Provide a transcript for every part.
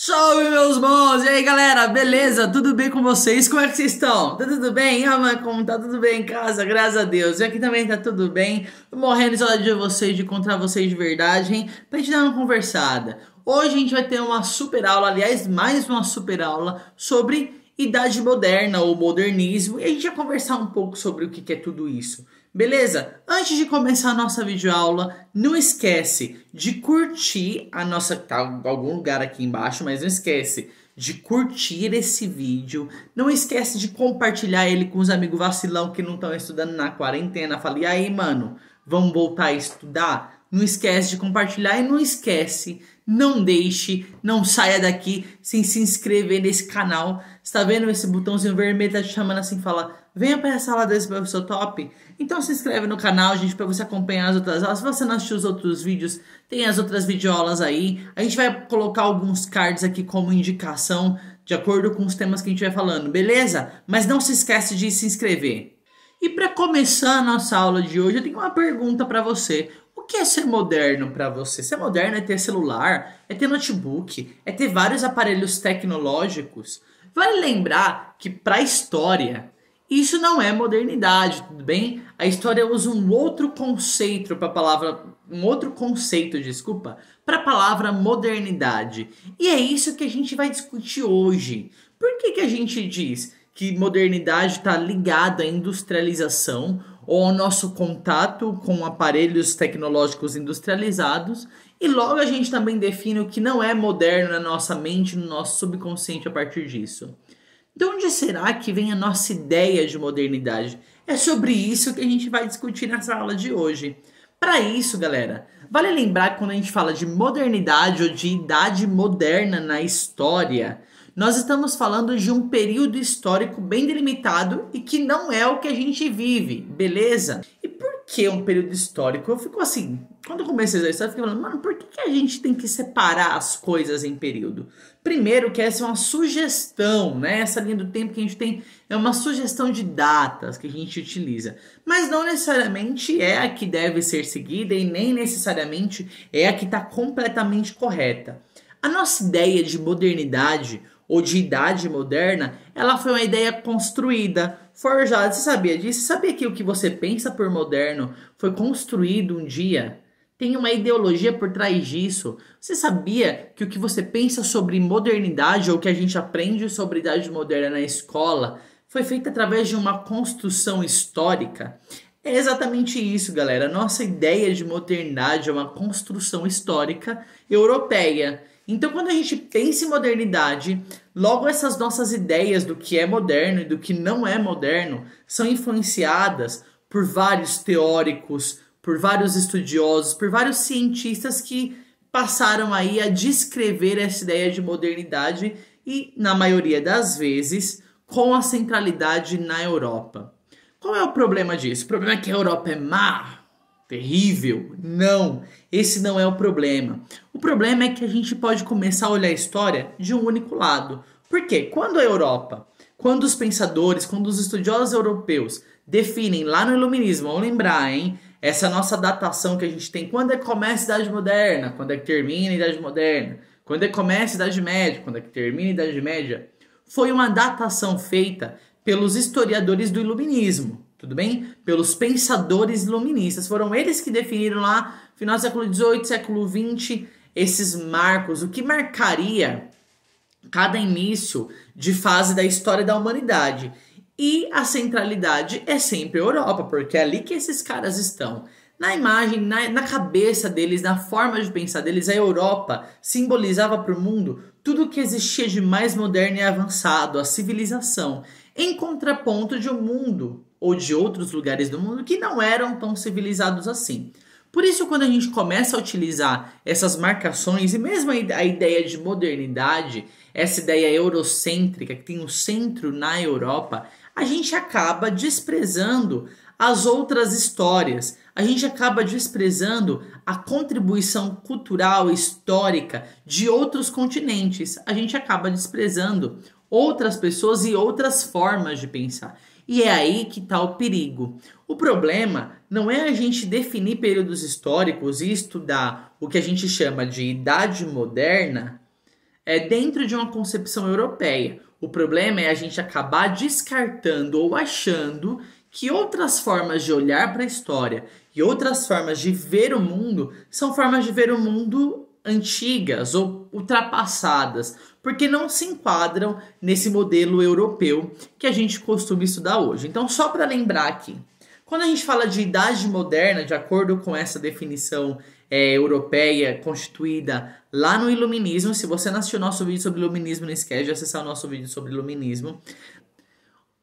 Salve, meus bons! E aí, galera, beleza? Tudo bem com vocês? Como é que vocês estão? Tá tudo bem? Ah, mas como tá tudo bem em casa? Graças a Deus. E aqui também tá tudo bem. Tô morrendo de saudade de vocês, de encontrar vocês de verdade, hein? Pra gente dar uma conversada. Hoje a gente vai ter uma super aula, aliás, mais uma super aula sobre idade moderna ou modernismo. E a gente vai conversar um pouco sobre o que é tudo isso. Beleza? Antes de começar a nossa videoaula, não esquece de curtir a nossa... Tá em algum lugar aqui embaixo, mas não esquece de curtir esse vídeo. Não esquece de compartilhar ele com os amigos vacilão que não estão estudando na quarentena. Fala, e aí, mano, vamos voltar a estudar? Não esquece de compartilhar e não esquece, não deixe, não saia daqui sem se inscrever nesse canal. Você tá vendo esse botãozinho vermelho, tá te chamando assim, fala, venha para essa aula desse professor top. Então se inscreve no canal, gente, para você acompanhar as outras aulas. Se você não assistiu os outros vídeos, tem as outras videoaulas aí. A gente vai colocar alguns cards aqui como indicação, de acordo com os temas que a gente vai falando, beleza? Mas não se esquece de se inscrever. E para começar a nossa aula de hoje, eu tenho uma pergunta para você. O que é ser moderno para você? Ser moderno é ter celular, é ter notebook, é ter vários aparelhos tecnológicos. Vale lembrar que para a história, isso não é modernidade, tudo bem? A história usa um outro conceito para a palavra, para a palavra modernidade. E é isso que a gente vai discutir hoje. Por que a gente diz que modernidade está ligada à industrialização ou ao nosso contato com aparelhos tecnológicos industrializados? E logo a gente também define o que não é moderno na nossa mente, no nosso subconsciente a partir disso. De onde será que vem a nossa ideia de modernidade? É sobre isso que a gente vai discutir nessa aula de hoje. Para isso, galera, vale lembrar que quando a gente fala de modernidade ou de idade moderna na história, nós estamos falando de um período histórico bem delimitado e que não é o que a gente vive, beleza? E por que um período histórico? Eu fico assim, quando eu comecei a história, eu fiquei falando, mano, por que a gente tem que separar as coisas em período? Primeiro que essa é uma sugestão, né? Essa linha do tempo que a gente tem é uma sugestão de datas que a gente utiliza. Mas não necessariamente é a que deve ser seguida e nem necessariamente é a que está completamente correta. A nossa ideia de modernidade ou de idade moderna, ela foi uma ideia construída, forjada. Você sabia disso? Você sabia que o que você pensa por moderno foi construído um dia? Tem uma ideologia por trás disso. Você sabia que o que você pensa sobre modernidade ou que a gente aprende sobre idade moderna na escola foi feito através de uma construção histórica? É exatamente isso, galera. Nossa ideia de modernidade é uma construção histórica europeia. Então, quando a gente pensa em modernidade, logo essas nossas ideias do que é moderno e do que não é moderno são influenciadas por vários teóricos, por vários estudiosos, por vários cientistas que passaram aí a descrever essa ideia de modernidade e, na maioria das vezes, com a centralidade na Europa. Qual é o problema disso? O problema é que a Europa é má, terrível? Não, esse não é o problema. O problema é que a gente pode começar a olhar a história de um único lado. Por quê? Quando a Europa, quando os pensadores, quando os estudiosos europeus definem lá no Iluminismo, vamos lembrar, hein? Essa nossa datação que a gente tem, quando é que começa a Idade Moderna, quando é que termina a Idade Moderna, quando é que começa a Idade Média, quando é que termina a Idade Média, foi uma datação feita pelos historiadores do Iluminismo, tudo bem? Pelos pensadores iluministas. Foram eles que definiram lá, final do século XVIII, século XX, esses marcos, o que marcaria cada início de fase da história da humanidade. E a centralidade é sempre a Europa, porque é ali que esses caras estão. Na imagem, na cabeça deles, na forma de pensar deles, a Europa simbolizava para o mundo tudo o que existia de mais moderno e avançado, a civilização, em contraponto de um mundo ou de outros lugares do mundo que não eram tão civilizados assim. Por isso, quando a gente começa a utilizar essas marcações e mesmo a ideia de modernidade, essa ideia eurocêntrica que tem um centro na Europa, a gente acaba desprezando as outras histórias. A gente acaba desprezando a contribuição cultural, histórica de outros continentes. A gente acaba desprezando outras pessoas e outras formas de pensar. E é aí que está o perigo. O problema não é a gente definir períodos históricos e estudar o que a gente chama de idade moderna dentro de uma concepção europeia. O problema é a gente acabar descartando ou achando que outras formas de olhar para a história e outras formas de ver o mundo são formas de ver o mundo antigas ou ultrapassadas, porque não se enquadram nesse modelo europeu que a gente costuma estudar hoje. Então, só para lembrar aqui, quando a gente fala de idade moderna, de acordo com essa definição europeia constituída lá no Iluminismo, se você não assistiu o nosso vídeo sobre Iluminismo, não esquece de acessar o nosso vídeo sobre Iluminismo.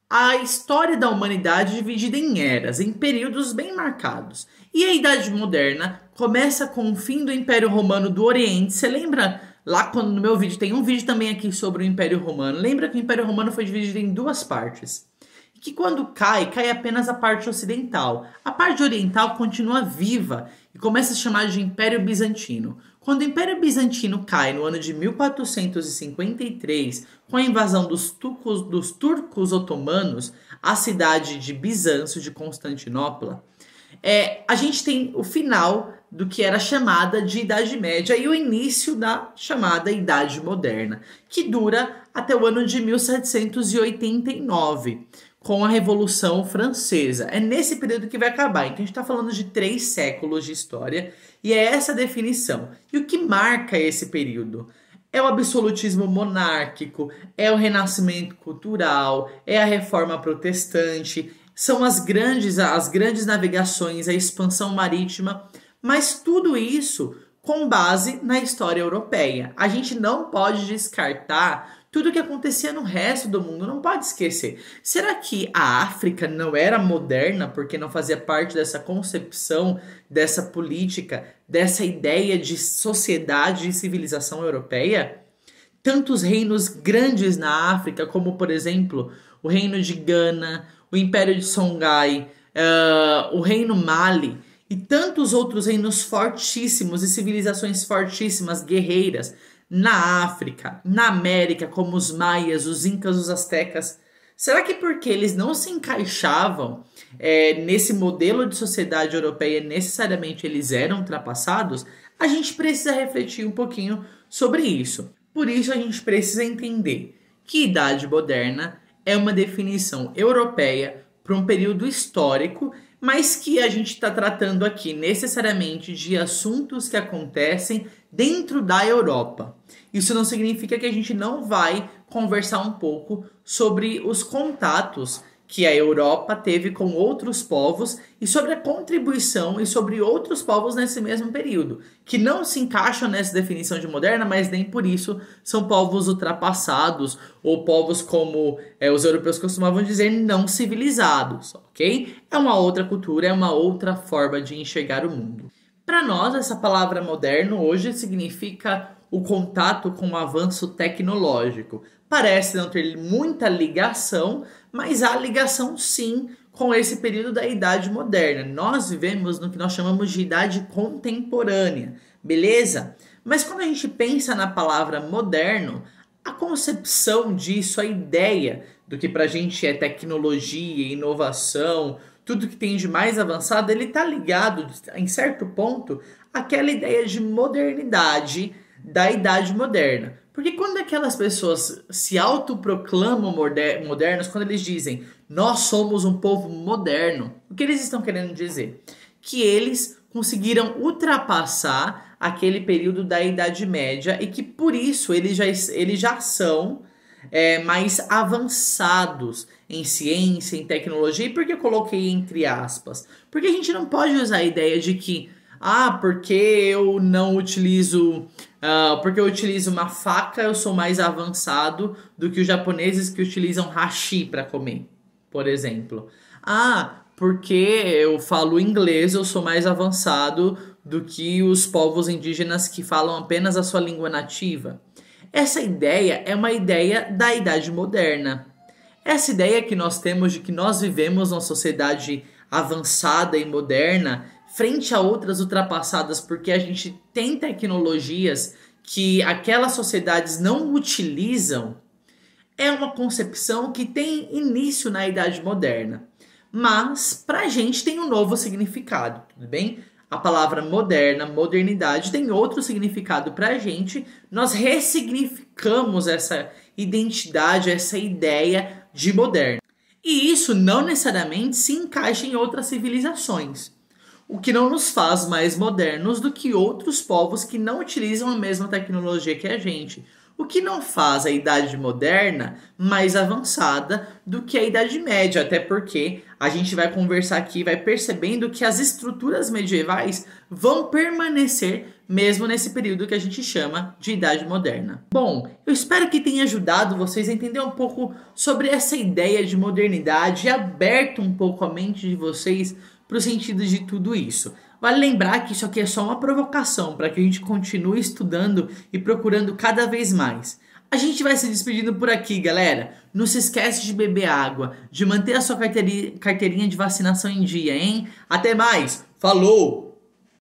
A história da humanidade é dividida em eras, em períodos bem marcados. E a Idade Moderna começa com o fim do Império Romano do Oriente. Você lembra lá quando no meu vídeo, tem um vídeo também aqui sobre o Império Romano. Lembra que o Império Romano foi dividido em duas partes. E que quando cai apenas a parte ocidental. A parte oriental continua viva e começa a se chamar de Império Bizantino. Quando o Império Bizantino cai no ano de 1453, com a invasão dos turcos otomanos à cidade de Bizâncio, de Constantinopla, a gente tem o final do que era chamada de Idade Média e o início da chamada Idade Moderna, que dura até o ano de 1789, com a Revolução Francesa. É nesse período que vai acabar. Então a gente está falando de 3 séculos de história e é essa a definição. E o que marca esse período? É o absolutismo monárquico, é o renascimento cultural, é a reforma protestante, são as grandes navegações, a expansão marítima, mas tudo isso com base na história europeia. A gente não pode descartar tudo o que acontecia no resto do mundo, não pode esquecer. Será que a África não era moderna porque não fazia parte dessa concepção, dessa política, dessa ideia de sociedade e civilização europeia? Tantos reinos grandes na África, como por exemplo o reino de Gana, o Império de Songhai, o reino Mali e tantos outros reinos fortíssimos e civilizações fortíssimas, guerreiras, na África, na América, como os maias, os incas, os astecas. Será que porque eles não se encaixavam nesse modelo de sociedade europeia, necessariamente eles eram ultrapassados? A gente precisa refletir um pouquinho sobre isso. Por isso a gente precisa entender que Idade Moderna é uma definição europeia para um período histórico, mas que a gente está tratando aqui necessariamente de assuntos que acontecem dentro da Europa. Isso não significa que a gente não vai conversar um pouco sobre os contatos que a Europa teve com outros povos e sobre a contribuição e sobre outros povos nesse mesmo período, que não se encaixam nessa definição de moderna, mas nem por isso são povos ultrapassados ou povos como os europeus costumavam dizer, não civilizados, ok? É uma outra cultura, é uma outra forma de enxergar o mundo. Para nós, essa palavra moderno hoje significa o contato com o avanço tecnológico. Parece não ter muita ligação, mas há ligação sim com esse período da Idade Moderna. Nós vivemos no que nós chamamos de Idade Contemporânea, beleza? Mas quando a gente pensa na palavra moderno, a concepção disso, a ideia do que pra gente é tecnologia, inovação, tudo que tem de mais avançado, ele está ligado, em certo ponto, àquela ideia de modernidade da Idade Moderna. Porque quando aquelas pessoas se autoproclamam modernos, quando eles dizem nós somos um povo moderno, o que eles estão querendo dizer? Que eles conseguiram ultrapassar aquele período da Idade Média e que por isso eles já são mais avançados em ciência, em tecnologia. E por que eu coloquei entre aspas? Porque a gente não pode usar a ideia de que porque eu não utilizo... porque eu utilizo uma faca, eu sou mais avançado do que os japoneses que utilizam hashi para comer, por exemplo. Porque eu falo inglês, eu sou mais avançado do que os povos indígenas que falam apenas a sua língua nativa. Essa ideia é uma ideia da Idade Moderna. Essa ideia que nós temos de que nós vivemos numa sociedade avançada e moderna frente a outras ultrapassadas porque a gente tem tecnologias que aquelas sociedades não utilizam, é uma concepção que tem início na Idade Moderna. Mas, pra gente, tem um novo significado, tudo bem? A palavra moderna, modernidade, tem outro significado pra gente. Nós ressignificamos identificamos essa identidade, essa ideia de moderno. E isso não necessariamente se encaixa em outras civilizações, o que não nos faz mais modernos do que outros povos que não utilizam a mesma tecnologia que a gente. O que não faz a Idade Moderna mais avançada do que a Idade Média, até porque a gente vai conversar aqui e vai percebendo que as estruturas medievais vão permanecer mesmo nesse período que a gente chama de Idade Moderna. Bom, eu espero que tenha ajudado vocês a entender um pouco sobre essa ideia de modernidade e aberto um pouco a mente de vocês para o sentido de tudo isso. Vale lembrar que isso aqui é só uma provocação para que a gente continue estudando e procurando cada vez mais. A gente vai se despedindo por aqui, galera. Não se esquece de beber água, de manter a sua carteirinha de vacinação em dia, hein? Até mais. Falou!